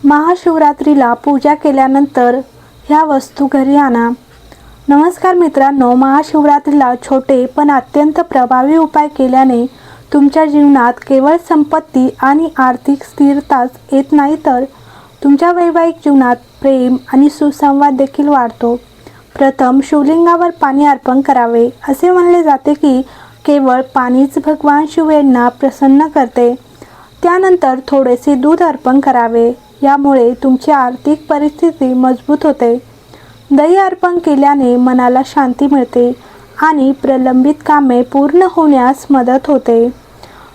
महाशिवरात्रीला पूजा केल्यानंतर ह्या वस्तू घरी आणा. नमस्कार मित्रांनो, महाशिवरात्रीला छोटे पण अत्यंत प्रभावी उपाय केल्याने तुमच्या जीवनात केवळ संपत्ती आणि आर्थिक स्थिरताच येत नाही, तर तुमच्या वैवाहिक जीवनात प्रेम आणि सुसंवाद देखील वाढतो. प्रथम शिवलिंगावर पाणी अर्पण करावे. असे म्हणले जाते की केवळ पाणीच भगवान शिव यांना प्रसन्न करते. त्यानंतर थोडेसे दूध अर्पण करावे. यामुळे तुमची आर्थिक परिस्थिती मजबूत होते. दही अर्पण केल्याने मनाला शांती मिळते आणि प्रलंबित कामे पूर्ण होण्यास मदत होते.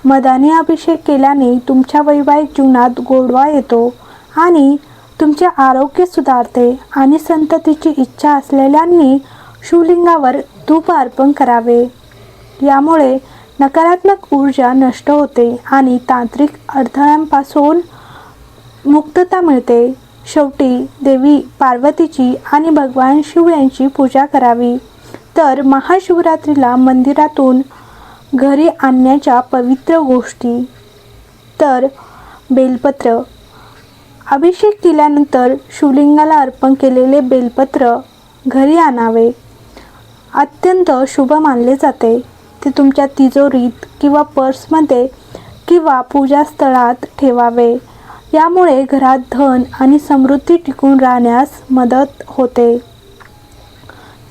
मधाने अभिषेक केल्याने तुमच्या वैवाहिक जीवनात गोडवा येतो आणि तुमचे आरोग्य सुधारते. आणि संततीची इच्छा असलेल्यांनी शिवलिंगावर धूप अर्पण करावे. यामुळे नकारात्मक ऊर्जा नष्ट होते आणि तांत्रिक अडथळ्यांपासून मुक्तता मिळते. शेवटी देवी पार्वतीची आणि भगवान शिव यांची पूजा करावी. तर महाशिवरात्रीला मंदिरातून घरी आणण्याच्या पवित्र गोष्टी. तर बेलपत्र. अभिषेक केल्यानंतर शिवलिंगाला अर्पण केलेले बेलपत्र घरी आणावे. अत्यंत शुभ मानले जाते. ते तुमच्या तिजोरीत किंवा पर्समध्ये किंवा पूजास्थळात ठेवावे. यामुळे घरात धन आणि समृद्धी टिकून राहण्यास मदत होते.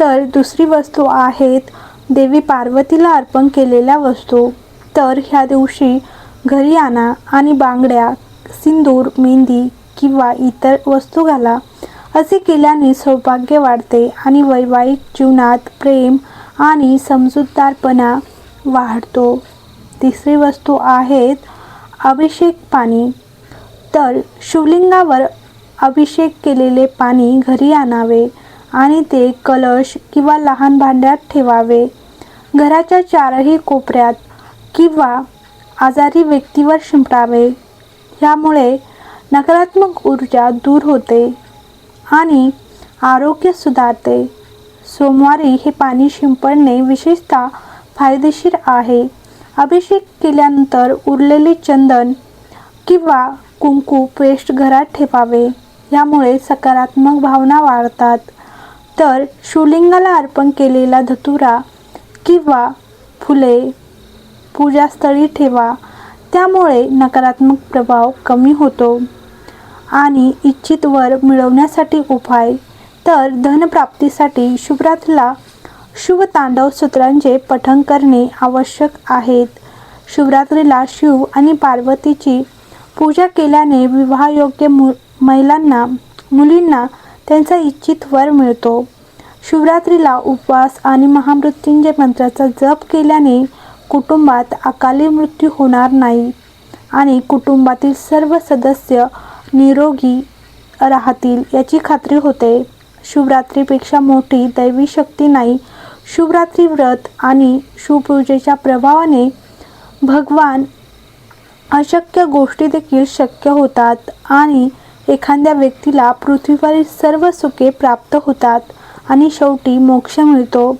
तर दुसरी वस्तू आहेत देवी पार्वतीला अर्पण केलेल्या वस्तू. तर ह्या दिवशी घरी आणा आणि बांगड्या, सिंदूर, मेहंदी किंवा इतर वस्तू घाला. असे केल्याने सौभाग्य वाढते आणि वैवाहिक जीवनात प्रेम आणि समजूतदारपणा वाढतो. तिसरी वस्तू आहेत अभिषेक पाणी. तर शिवलिंगावर अभिषेक केलेले पाणी घरी आणावे आणि ते कलश किंवा लहान भांड्यात ठेवावे. घराच्या चारही कोपऱ्यात किंवा आजारी व्यक्तीवर शिंपडावे. यामुळे नकारात्मक ऊर्जा दूर होते आणि आरोग्य सुधारते. सोमवारी हे पाणी शिंपडणे विशेषतः फायदेशीर आहे. अभिषेक केल्यानंतर उरलेले चंदन किंवा कुंकू पेस्ट घरात ठेवावे. यामुळे सकारात्मक भावना वाढतात. तर शिवलिंगाला अर्पण केलेला धतुरा किंवा फुले पूजास्थळी ठेवा. त्यामुळे नकारात्मक प्रभाव कमी होतो. आणि इच्छित वर मिळवण्यासाठी उपाय. तर धनप्राप्तीसाठी शिवरात्रीला शुभ तांडव सूत्रांचे पठण करणे आवश्यक आहेत. शिवरात्रीला शिव आणि पार्वतीची पूजा केल्याने विवाहयोग्य मुलींना त्यांचा इच्छित वर मिळतो. शिवरात्रीला उपवास आणि महामृत्युंजय मंत्राचा जप केल्याने कुटुंबात अकाली मृत्यू होणार नाही आणि कुटुंबातील सर्व सदस्य निरोगी राहतील याची खात्री होते. शिवरात्रीपेक्षा मोठी दैवी शक्ती नाही. शिवरात्री व्रत आणि शिवपूजेच्या प्रभावाने भगवान अशक्य गोष्टी देखील शक्य होतात आणि एखाद्या व्यक्तीला पृथ्वीवरील सर्व सुखे प्राप्त होतात आणि शेवटी मोक्ष मिळतो.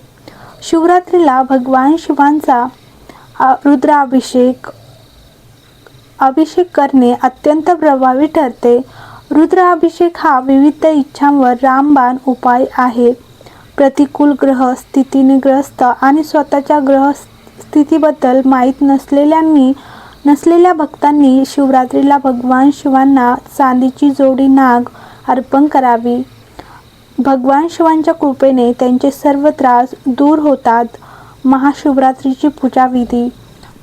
शिवरात्रीला भगवान शिवांचा रुद्राभिषेक करणे अत्यंत प्रभावी ठरते. रुद्राभिषेक हा विविध इच्छांवर रामबाण उपाय आहे. प्रतिकूल ग्रह स्थितीने ग्रस्त आणि स्वतःच्या ग्रह स्थितीबद्दल माहीत नसलेल्या भक्तांनी शिवरात्रीला भगवान शिवांना चांदीची जोडी नाग अर्पण करावी. भगवान शिवांच्या कृपेने त्यांचे सर्व त्रास दूर होतात. महाशिवरात्रीची पूजाविधी.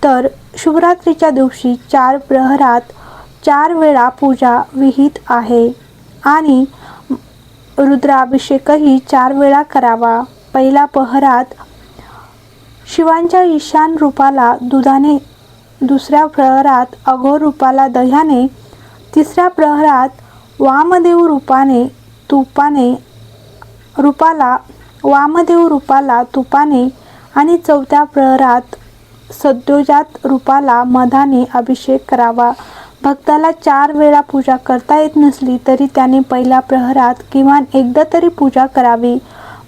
तर शिवरात्रीच्या दिवशी 4 प्रहरात 4 वेळा पूजा विहित आहे आणि रुद्राभिषेकही 4 वेळा करावा. पहिल्या प्रहरात शिवांच्या ईशान रूपाला दुधाने, दुसऱ्या प्रहरात अघोर रूपाला दह्याने, तिसऱ्या प्रहरात वामदेव रूपाला तुपाने आणि चौथ्या प्रहरात सद्योजात रूपाला मधाने अभिषेक करावा. भक्ताला 4 वेळा पूजा करता येत नसली तरी त्याने पहिल्या प्रहरात किमान एकदा तरी पूजा करावी.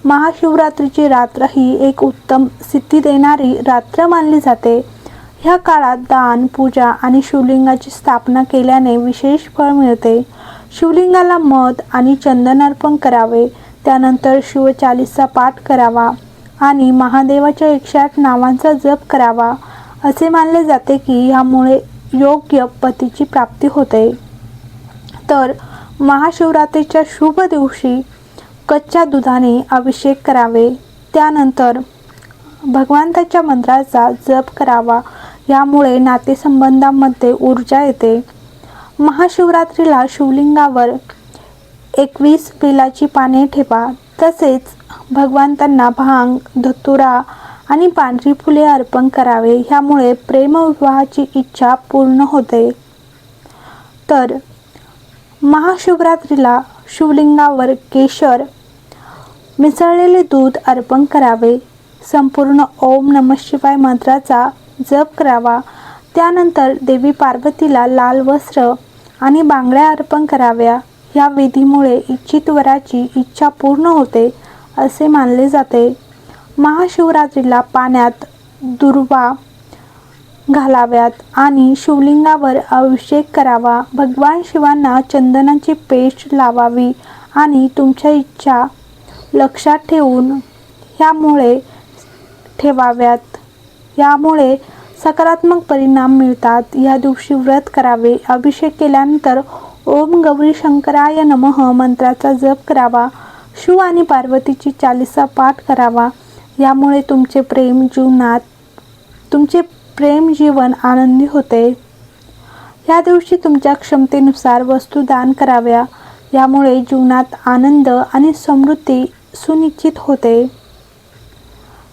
महाशिवरात्रीची रात्र ही एक उत्तम सिद्धी देणारी रात्र मानली जाते. ह्या काळात दान, पूजा आणि शिवलिंगाची स्थापना केल्याने विशेष फळ मिळते. शिवलिंगाला मध आणि चंदन अर्पण करावे. त्यानंतर शिवचालीसा पाठ करावा आणि महादेवाच्या 108 नावांचा जप करावा. असे मानले जाते की यामुळे योग्य पतीची प्राप्ती होते. तर महाशिवरात्रीच्या शुभ दिवशी कच्च्या दुधाने अभिषेक करावे. त्यानंतर भगवंताच्या मंत्राचा जप करावा. यामुळे नातेसंबंधांमध्ये ऊर्जा येते. महाशिवरात्रीला शिवलिंगावर 21 बेलाची पाने ठेवा. तसेच भगवंतांना भांग, धतुरा आणि पांढरी फुले अर्पण करावे. ह्यामुळे प्रेमविवाहाची इच्छा पूर्ण होते. तर महाशिवरात्रीला शिवलिंगावर केशर मिसळलेले दूध अर्पण करावे. संपूर्ण ओम नमः शिवाय मंत्राचा जप करावा. त्यानंतर देवी पार्वतीला लाल वस्त्र आणि बांगड्या अर्पण कराव्या. या विधीमुळे इच्छित वराची इच्छा पूर्ण होते असे मानले जाते. महाशिवरात्रीला पाण्यात दुर्वा घालाव्यात आणि शिवलिंगावर अभिषेक करावा. भगवान शिवांना चंदनाची पेस्ट लावावी आणि तुमच्या इच्छा लक्षात ठेवून ठेवाव्यात. यामुळे सकारात्मक परिणाम मिळतात. या दिवशी व्रत करावे. अभिषेक केल्यानंतर ओम गौरी शंकराय नमः मंत्राचा जप करावा. शिव आणि पार्वतीची चालीसा पाठ करावा. यामुळे तुमचे प्रेम जीवन आनंदी होते. या दिवशी तुमच्या क्षमतेनुसार वस्तू दान कराव्या. यामुळे जीवनात आनंद आणि समृद्धी सुनिश्चित होते.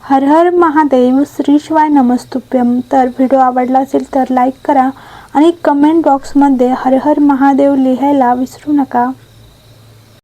हर हर महादेव. श्री शिवाय नमस्तुभ्यं. तर व्हिडिओ आवडला असेल तर लाईक करा आणि कमेंट बॉक्समध्ये हर हर महादेव लिहायला विसरू नका.